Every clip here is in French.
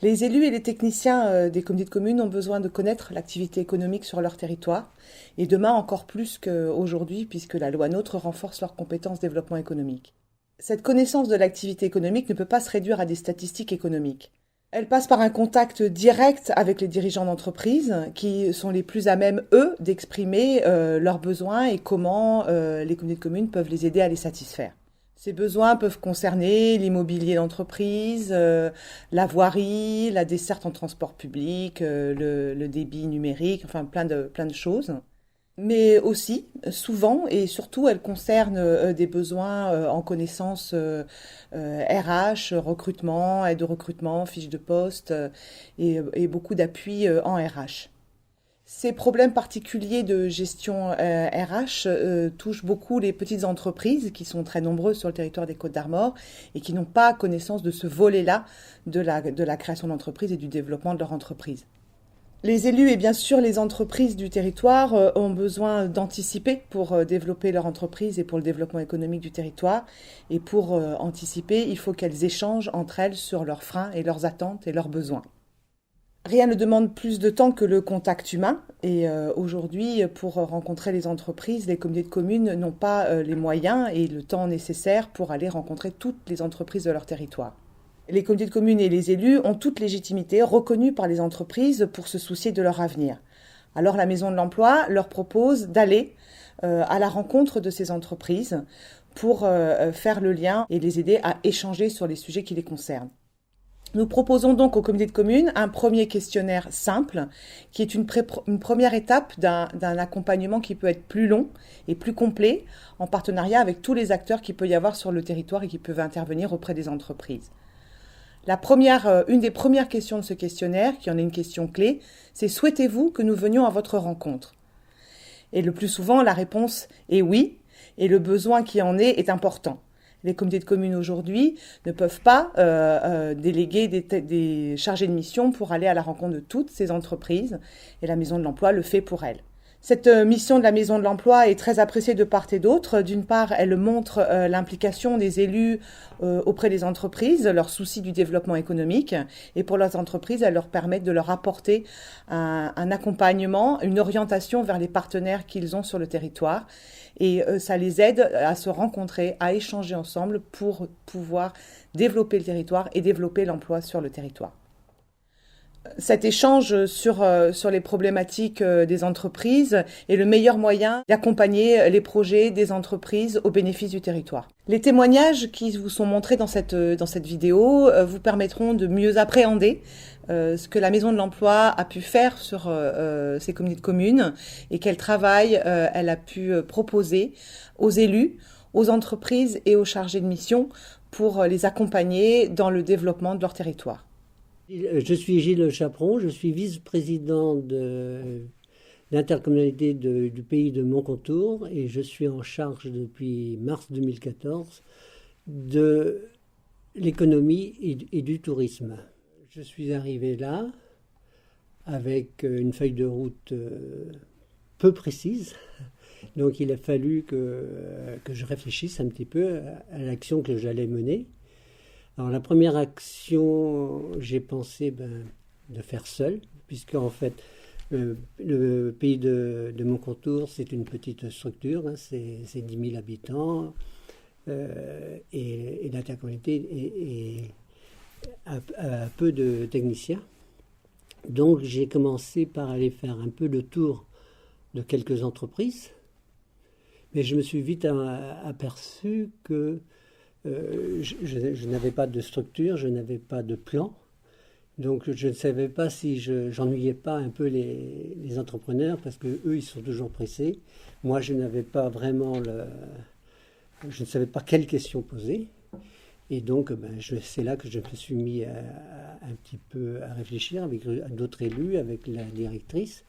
Les élus et les techniciens des communautés de communes ont besoin de connaître l'activité économique sur leur territoire, et demain encore plus qu'aujourd'hui, puisque la loi NOTRe renforce leurs compétences développement économique. Cette connaissance de l'activité économique ne peut pas se réduire à des statistiques économiques. Elle passe par un contact direct avec les dirigeants d'entreprise, qui sont les plus à même, eux, d'exprimer leurs besoins et comment les communautés de communes peuvent les aider à les satisfaire. Ces besoins peuvent concerner l'immobilier d'entreprise, la voirie, la desserte en transport public, le débit numérique, enfin plein de choses. Mais aussi, souvent et surtout, elles concernent des besoins en connaissances RH, recrutement, aide au recrutement, fiches de poste et beaucoup d'appui en RH. Ces problèmes particuliers de gestion RH touchent beaucoup les petites entreprises qui sont très nombreuses sur le territoire des Côtes-d'Armor et qui n'ont pas connaissance de ce volet-là de la création d'entreprise et du développement de leur entreprise. Les élus et bien sûr les entreprises du territoire ont besoin d'anticiper pour développer leur entreprise et pour le développement économique du territoire. Et pour anticiper, il faut qu'elles échangent entre elles sur leurs freins et leurs attentes et leurs besoins. Rien ne demande plus de temps que le contact humain. Et aujourd'hui, pour rencontrer les entreprises, les communautés de communes n'ont pas les moyens et le temps nécessaire pour aller rencontrer toutes les entreprises de leur territoire. Les communautés de communes et les élus ont toute légitimité reconnue par les entreprises pour se soucier de leur avenir. Alors la Maison de l'Emploi leur propose d'aller à la rencontre de ces entreprises pour faire le lien et les aider à échanger sur les sujets qui les concernent. Nous proposons donc aux communautés de communes un premier questionnaire simple qui est une première étape d'un accompagnement qui peut être plus long et plus complet en partenariat avec tous les acteurs qu'il peut y avoir sur le territoire et qui peuvent intervenir auprès des entreprises. Une des premières questions de ce questionnaire, qui en est une question clé, c'est « Souhaitez-vous que nous venions à votre rencontre ?» Et le plus souvent, la réponse est oui, et le besoin qui en est important. Les comités de communes aujourd'hui ne peuvent pas déléguer des chargés de mission pour aller à la rencontre de toutes ces entreprises, et la Maison de l'Emploi le fait pour elles. Cette mission de la Maison de l'Emploi est très appréciée de part et d'autre. D'une part, elle montre l'implication des élus auprès des entreprises, leur souci du développement économique. Et pour leurs entreprises, elle leur permet de leur apporter un accompagnement, une orientation vers les partenaires qu'ils ont sur le territoire. Et ça les aide à se rencontrer, à échanger ensemble pour pouvoir développer le territoire et développer l'emploi sur le territoire. Cet échange sur les problématiques des entreprises est le meilleur moyen d'accompagner les projets des entreprises au bénéfice du territoire. Les témoignages qui vous sont montrés dans cette vidéo vous permettront de mieux appréhender ce que la Maison de l'Emploi a pu faire sur ces communautés de communes et quel travail elle a pu proposer aux élus, aux entreprises et aux chargés de mission pour les accompagner dans le développement de leur territoire. Je suis Gilles Chaperon, je suis vice-président de l'intercommunalité du pays de Moncontour et je suis en charge depuis mars 2014 de l'économie et du tourisme. Je suis arrivé là avec une feuille de route peu précise, donc il a fallu que je réfléchisse un petit peu à l'action que j'allais mener. Alors la première action, j'ai pensé de faire seul, puisque en fait le pays de Moncontour, c'est une petite structure, hein, c'est 10 000 habitants, et l'intercommunalité a peu de techniciens. Donc j'ai commencé par aller faire un peu le tour de quelques entreprises, mais je me suis vite aperçu que je n'avais pas de structure, je n'avais pas de plan, donc je ne savais pas si j'ennuyais pas un peu les entrepreneurs, parce que eux ils sont toujours pressés. Moi je n'avais pas vraiment je ne savais pas quelles questions poser, et donc c'est là que je me suis mis un petit peu à réfléchir avec d'autres élus, avec la directrice,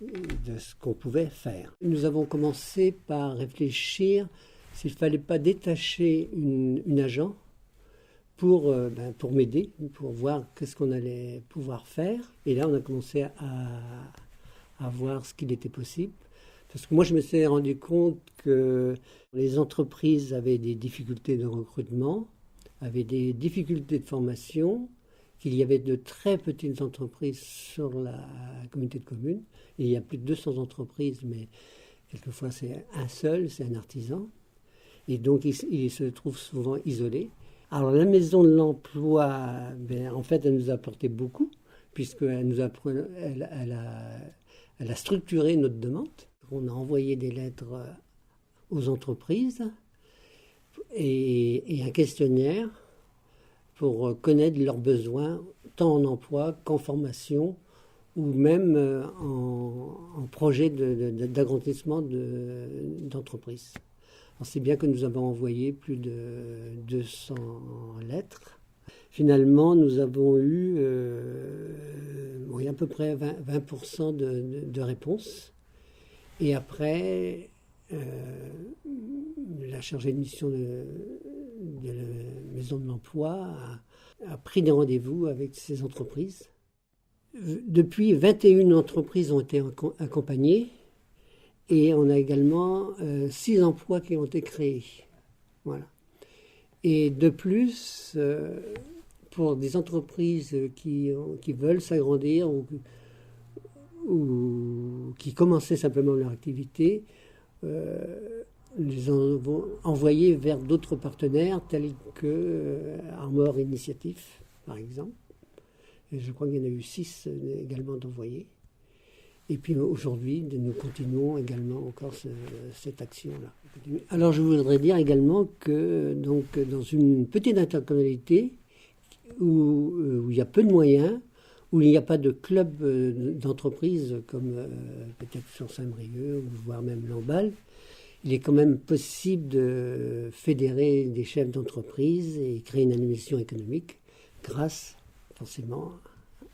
de ce qu'on pouvait faire. Nous avons commencé par réfléchir s'il ne fallait pas détacher une agent pour m'aider, pour voir qu'est-ce qu'on allait pouvoir faire. Et là, on a commencé à voir ce qu'il était possible. Parce que moi, je me suis rendu compte que les entreprises avaient des difficultés de recrutement, avaient des difficultés de formation qu'il y avait de très petites entreprises sur la communauté de communes. Il y a plus de 200 entreprises, mais quelquefois c'est un seul, c'est un artisan. Et donc il se trouve souvent isolé. Alors la maison de l'emploi, en fait, elle nous a apporté beaucoup, puisqu'elle nous a, elle a structuré notre demande. On a envoyé des lettres aux entreprises et un questionnaire pour connaître leurs besoins, tant en emploi qu'en formation, ou même en projet d'agrandissement d'entreprise. C'est bien que nous avons envoyé plus de 200 lettres. Finalement, nous avons eu à peu près 20% de réponses. Et après, la chargée de mission de la Maison de l'Emploi a pris des rendez-vous avec ces entreprises. Depuis, 21 entreprises ont été accompagnées et on a également 6 emplois qui ont été créés. Voilà. Et de plus, pour des entreprises qui veulent s'agrandir ou qui commençaient simplement leur activité, les avons envoyés vers d'autres partenaires tels que Armor Initiative, par exemple. Et je crois qu'il y en a eu 6 également d'envoyés. Et puis aujourd'hui, nous continuons également encore cette action-là. Alors je voudrais dire également que donc, dans une petite intercommunalité où il y a peu de moyens, où il n'y a pas de club d'entreprise comme peut-être sur Saint-Brieuc ou voire même Lamballe, il est quand même possible de fédérer des chefs d'entreprise et créer une animation économique grâce forcément,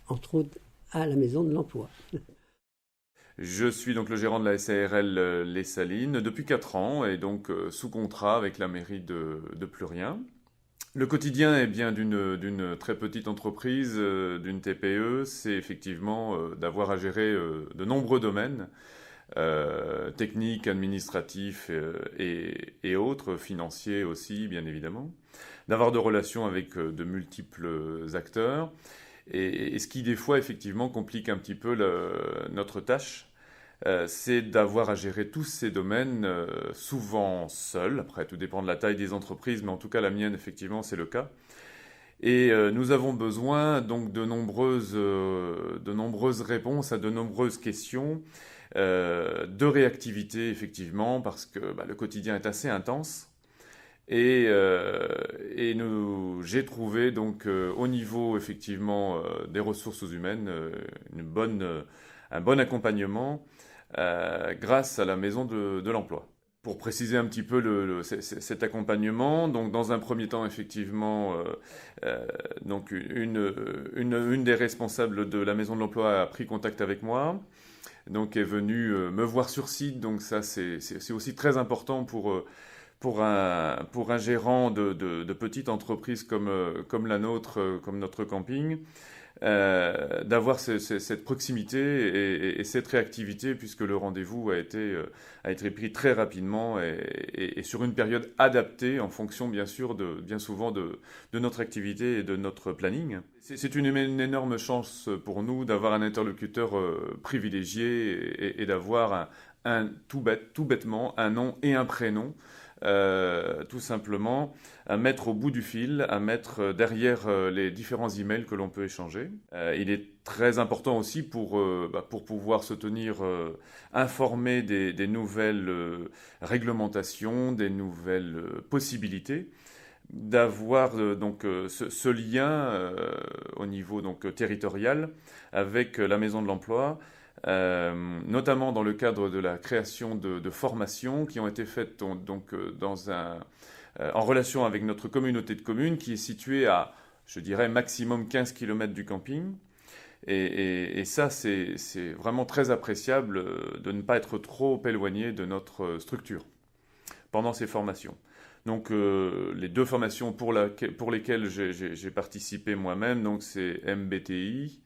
entre autres, à la Maison de l'Emploi. Je suis donc le gérant de la SARL Les Salines depuis 4 ans et donc sous contrat avec la mairie de Plurien. Le quotidien est bien d'une très petite entreprise, d'une TPE, c'est effectivement d'avoir à gérer de nombreux domaines, techniques, administratifs et autres, financiers aussi bien évidemment, d'avoir de relations avec de multiples acteurs, et ce qui des fois effectivement complique un petit peu notre tâche, c'est d'avoir à gérer tous ces domaines, souvent seul. Après, tout dépend de la taille des entreprises, mais en tout cas la mienne, effectivement, c'est le cas. Et nous avons besoin donc de nombreuses réponses à de nombreuses questions, de réactivité, effectivement, parce que le quotidien est assez intense. Et j'ai trouvé donc au niveau effectivement des ressources humaines un bon accompagnement grâce à la Maison de l'Emploi. Pour préciser un petit peu cet accompagnement, donc dans un premier temps effectivement, donc une des responsables de la Maison de l'Emploi a pris contact avec moi, donc est venue me voir sur site. Donc ça c'est aussi très important pour un gérant de petite entreprise comme la nôtre, comme notre camping, d'avoir cette proximité et cette réactivité, puisque le rendez-vous a été pris très rapidement et sur une période adaptée en fonction bien sûr bien souvent de notre activité et de notre planning. C'est une énorme chance pour nous d'avoir un interlocuteur privilégié et d'avoir tout bêtement un nom et un prénom. Tout simplement à mettre au bout du fil, à mettre derrière les différents emails que l'on peut échanger. Il est très important aussi pour pouvoir se tenir informé des nouvelles réglementations, des nouvelles possibilités, d'avoir donc ce lien au niveau donc territorial avec la Maison de l'Emploi. Notamment dans le cadre de la création de formations qui ont été faites donc, en relation avec notre communauté de communes qui est située à, je dirais, maximum 15 km du camping. Et ça, c'est vraiment très appréciable de ne pas être trop éloigné de notre structure pendant ces formations. Donc les 2 formations pour lesquelles j'ai participé moi-même, donc c'est MBTI,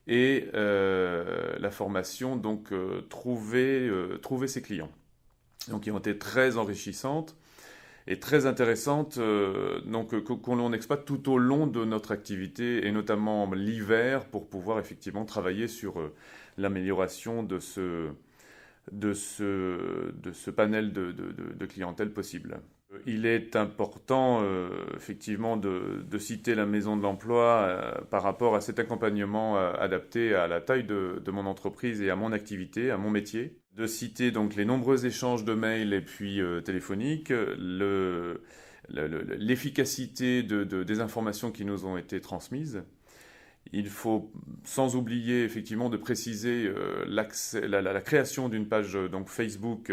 et la formation donc trouver ses clients, donc qui ont été très enrichissantes est très intéressante, qu'on l'on exploite tout au long de notre activité, et notamment l'hiver, pour pouvoir effectivement travailler sur l'amélioration de ce panel de clientèle possible. Il est important effectivement de citer la Maison de l'Emploi par rapport à cet accompagnement adapté à la taille de mon entreprise et à mon activité, à mon métier. De citer donc les nombreux échanges de mails et puis téléphoniques, l'efficacité des informations qui nous ont été transmises. Il faut, sans oublier effectivement de préciser la création d'une page donc Facebook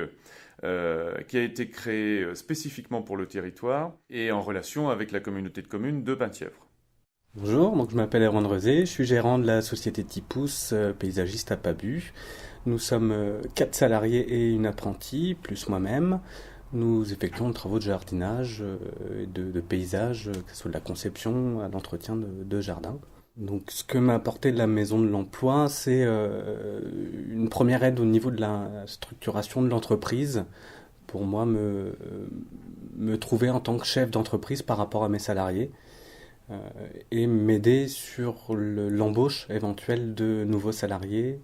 qui a été créée spécifiquement pour le territoire et en relation avec la communauté de communes de Penthièvre. Bonjour, donc je m'appelle Erwan Rezé, je suis gérant de la société Tipous, paysagiste à Pabu. Nous sommes 4 salariés et une apprentie, plus moi-même. Nous effectuons des travaux de jardinage et de paysage, que ce soit de la conception à l'entretien de jardins. Donc, ce que m'a apporté la Maison de l'Emploi, c'est une première aide au niveau de la structuration de l'entreprise, pour moi me trouver en tant que chef d'entreprise par rapport à mes salariés et m'aider sur l'embauche éventuelle de nouveaux salariés.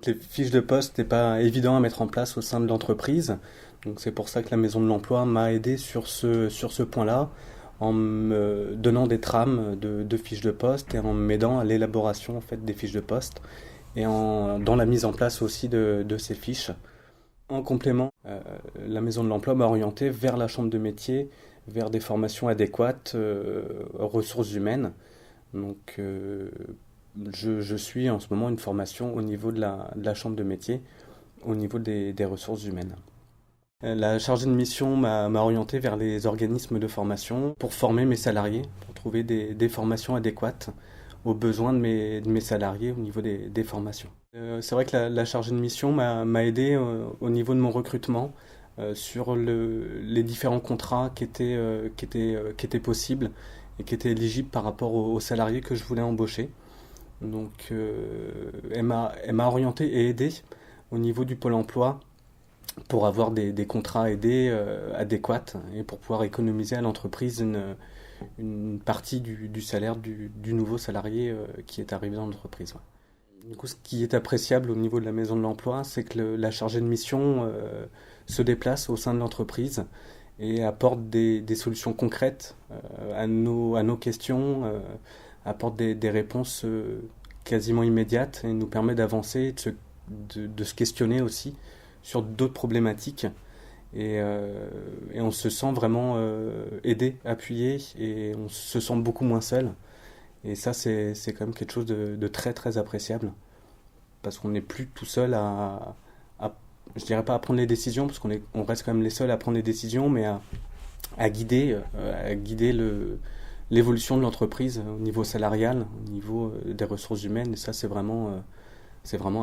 Les fiches de poste n'est pas évident à mettre en place au sein de l'entreprise, donc c'est pour ça que la Maison de l'Emploi m'a aidé sur ce point-là, en me donnant des trames de fiches de poste et en m'aidant à l'élaboration en fait, des fiches de poste et dans la mise en place aussi de ces fiches. En complément, la Maison de l'Emploi m'a orienté vers la chambre de métier, vers des formations adéquates aux ressources humaines. Donc je suis en ce moment une formation au niveau de la chambre de métier, au niveau des ressources humaines. La chargée de mission m'a orienté vers les organismes de formation pour former mes salariés, pour trouver des formations adéquates aux besoins de mes salariés au niveau des formations. C'est vrai que la chargée de mission m'a aidé au niveau de mon recrutement sur les différents contrats qui étaient possibles et qui étaient éligibles par rapport aux salariés que je voulais embaucher. Donc elle m'a orienté et aidé au niveau du Pôle emploi pour avoir des contrats aidés adéquats et pour pouvoir économiser à l'entreprise une partie du salaire du nouveau salarié qui est arrivé dans l'entreprise. Ouais. Du coup, ce qui est appréciable au niveau de la Maison de l'Emploi, c'est que la chargée de mission se déplace au sein de l'entreprise et apporte des solutions concrètes à nos questions, apporte des réponses quasiment immédiates et nous permet d'avancer, de se questionner aussi sur d'autres problématiques et on se sent vraiment aidé, appuyé et on se sent beaucoup moins seul et ça c'est quand même quelque chose de très très appréciable parce qu'on n'est plus tout seul à je dirais pas à prendre les décisions parce qu'on reste quand même les seuls à prendre les décisions mais à guider l'évolution de l'entreprise au niveau salarial, au niveau des ressources humaines et ça c'est vraiment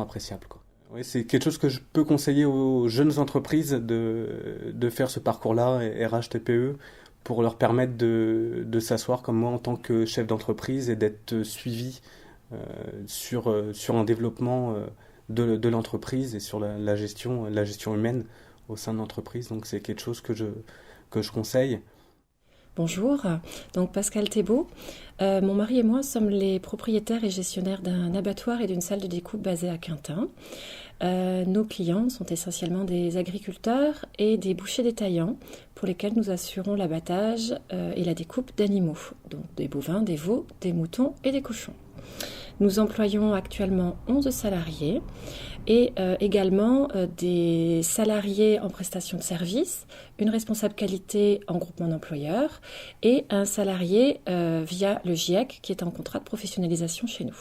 appréciable quoi. Oui, c'est quelque chose que je peux conseiller aux jeunes entreprises de faire ce parcours-là, RH, TPE, pour leur permettre de s'asseoir comme moi en tant que chef d'entreprise et d'être suivi sur un développement de l'entreprise et sur la gestion humaine au sein de l'entreprise. Donc c'est quelque chose que je conseille. Bonjour, donc Pascal Thébault. Mon mari et moi sommes les propriétaires et gestionnaires d'un abattoir et d'une salle de découpe basée à Quintin. Nos clients sont essentiellement des agriculteurs et des bouchers détaillants pour lesquels nous assurons l'abattage et la découpe d'animaux, donc des bovins, des veaux, des moutons et des cochons. Nous employons actuellement 11 salariés et également des salariés en prestation de service, une responsable qualité en groupement d'employeurs et un salarié via le GIEC qui est en contrat de professionnalisation chez nous.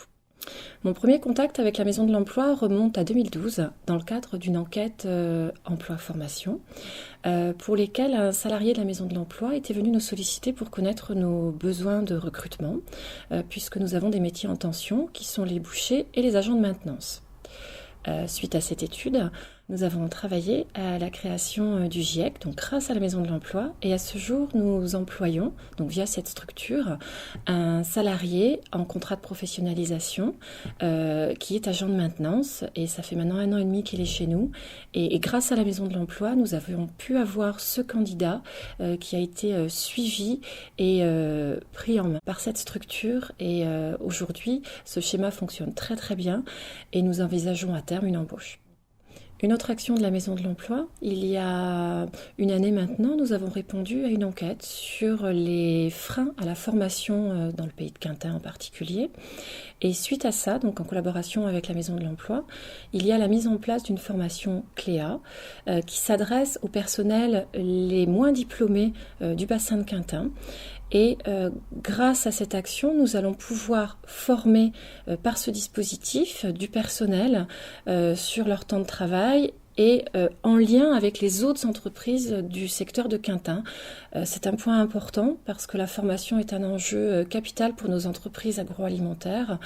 Mon premier contact avec la Maison de l'Emploi remonte à 2012 dans le cadre d'une enquête emploi-formation pour lesquelles un salarié de la Maison de l'Emploi était venu nous solliciter pour connaître nos besoins de recrutement puisque nous avons des métiers en tension qui sont les bouchers et les agents de maintenance. Suite à cette étude, Nous avons travaillé à la création du GIEC, donc grâce à la Maison de l'Emploi, et à ce jour, nous employons, donc via cette structure, un salarié en contrat de professionnalisation qui est agent de maintenance, et ça fait maintenant 1 an et demi qu'il est chez nous. Et grâce à la Maison de l'Emploi, nous avons pu avoir ce candidat qui a été suivi et pris en main par cette structure. Et aujourd'hui, ce schéma fonctionne très très bien et nous envisageons à terme une embauche. Une autre action de la Maison de l'Emploi, il y a 1 année maintenant, nous avons répondu à une enquête sur les freins à la formation dans le pays de Quintin en particulier. Et suite à ça, donc en collaboration avec la Maison de l'Emploi, il y a la mise en place d'une formation Cléa qui s'adresse aux personnels les moins diplômés du bassin de Quintin. Et grâce à cette action, nous allons pouvoir former par ce dispositif du personnel sur leur temps de travail et en lien avec les autres entreprises du secteur de Quintin. C'est un point important parce que la formation est un enjeu capital pour nos entreprises agroalimentaires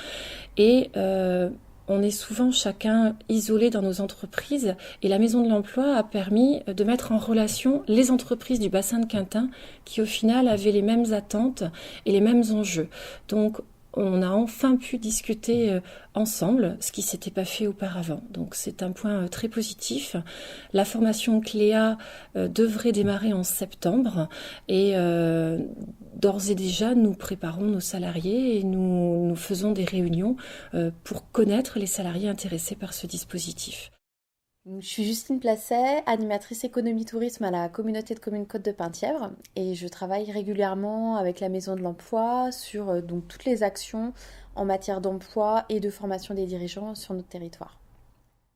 et on est souvent chacun isolé dans nos entreprises et la Maison de l'Emploi a permis de mettre en relation les entreprises du bassin de Quintin qui au final avaient les mêmes attentes et les mêmes enjeux. Donc on a enfin pu discuter ensemble, ce qui ne s'était pas fait auparavant. Donc c'est un point très positif. La formation Cléa devrait démarrer en septembre et d'ores et déjà nous préparons nos salariés et nous faisons des réunions pour connaître les salariés intéressés par ce dispositif. Je suis Justine Placet, animatrice économie-tourisme à la communauté de communes Côte de Penthièvre et je travaille régulièrement avec la Maison de l'Emploi sur donc, toutes les actions en matière d'emploi et de formation des dirigeants sur notre territoire.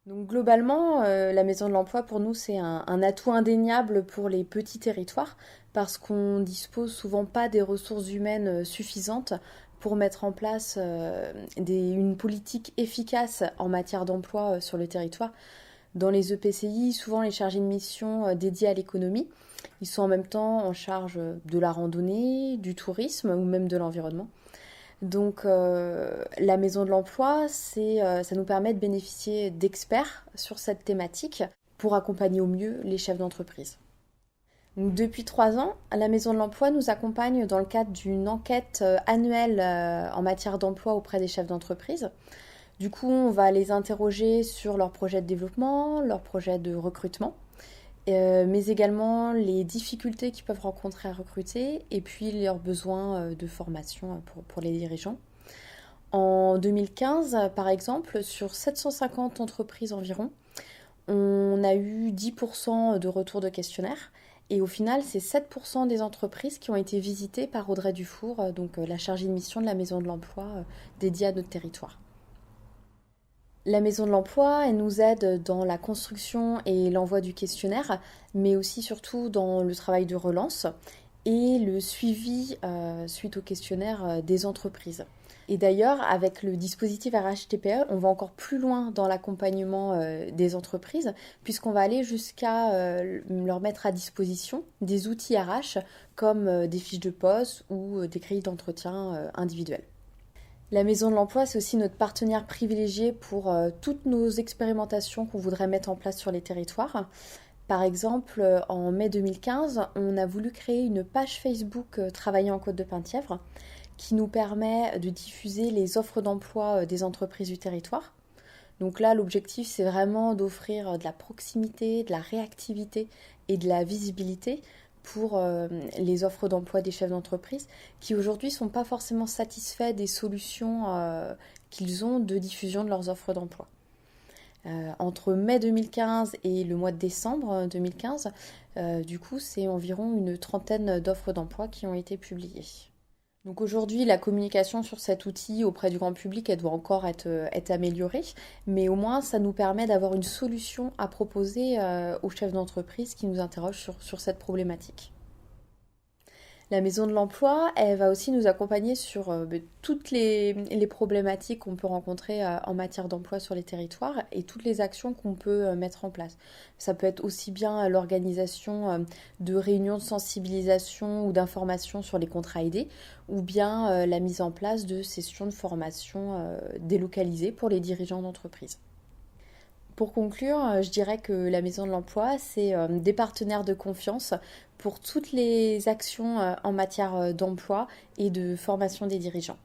Donc globalement, la Maison de l'Emploi pour nous c'est un atout indéniable pour les petits territoires parce qu'on dispose souvent pas des ressources humaines suffisantes pour mettre en place une politique efficace en matière d'emploi sur le territoire. Dans les EPCI, souvent les chargés de mission dédiés à l'économie, ils sont en même temps en charge de la randonnée, du tourisme ou même de l'environnement. Donc la Maison de l'Emploi, ça nous permet de bénéficier d'experts sur cette thématique pour accompagner au mieux les chefs d'entreprise. Donc, depuis 3 ans, la Maison de l'Emploi nous accompagne dans le cadre d'une enquête annuelle en matière d'emploi auprès des chefs d'entreprise. Du coup, on va les interroger sur leurs projets de développement, leurs projets de recrutement, mais également les difficultés qu'ils peuvent rencontrer à recruter et puis leurs besoins de formation pour les dirigeants. En 2015, par exemple, sur 750 entreprises environ, on a eu 10% de retours de questionnaires et au final, c'est 7% des entreprises qui ont été visitées par Audrey Dufour, donc la chargée de mission de la Maison de l'Emploi dédiée à notre territoire. La Maison de l'Emploi, elle nous aide dans la construction et l'envoi du questionnaire, mais aussi surtout dans le travail de relance et le suivi suite au questionnaire des entreprises. Et d'ailleurs, avec le dispositif RH-TPE, on va encore plus loin dans l'accompagnement des entreprises, puisqu'on va aller jusqu'à leur mettre à disposition des outils RH comme des fiches de poste ou des grilles d'entretien individuelles. La Maison de l'Emploi, c'est aussi notre partenaire privilégié pour toutes nos expérimentations qu'on voudrait mettre en place sur les territoires. Par exemple, en mai 2015, on a voulu créer une page Facebook Travailler en Côte de Penthièvre qui nous permet de diffuser les offres d'emploi des entreprises du territoire. Donc là, l'objectif, c'est vraiment d'offrir de la proximité, de la réactivité et de la visibilité pour les offres d'emploi des chefs d'entreprise qui aujourd'hui ne sont pas forcément satisfaits des solutions qu'ils ont de diffusion de leurs offres d'emploi. Entre mai 2015 et le mois de décembre 2015, du coup, c'est environ une 30aine d'offres d'emploi qui ont été publiées. Donc aujourd'hui, la communication sur cet outil auprès du grand public, elle doit encore être améliorée, mais au moins ça nous permet d'avoir une solution à proposer aux chefs d'entreprise qui nous interrogent sur cette problématique. La Maison de l'Emploi, elle va aussi nous accompagner sur toutes les problématiques qu'on peut rencontrer en matière d'emploi sur les territoires et toutes les actions qu'on peut mettre en place. Ça peut être aussi bien l'organisation de réunions de sensibilisation ou d'information sur les contrats aidés ou bien la mise en place de sessions de formation délocalisées pour les dirigeants d'entreprise. Pour conclure, je dirais que la Maison de l'Emploi, c'est des partenaires de confiance pour toutes les actions en matière d'emploi et de formation des dirigeants.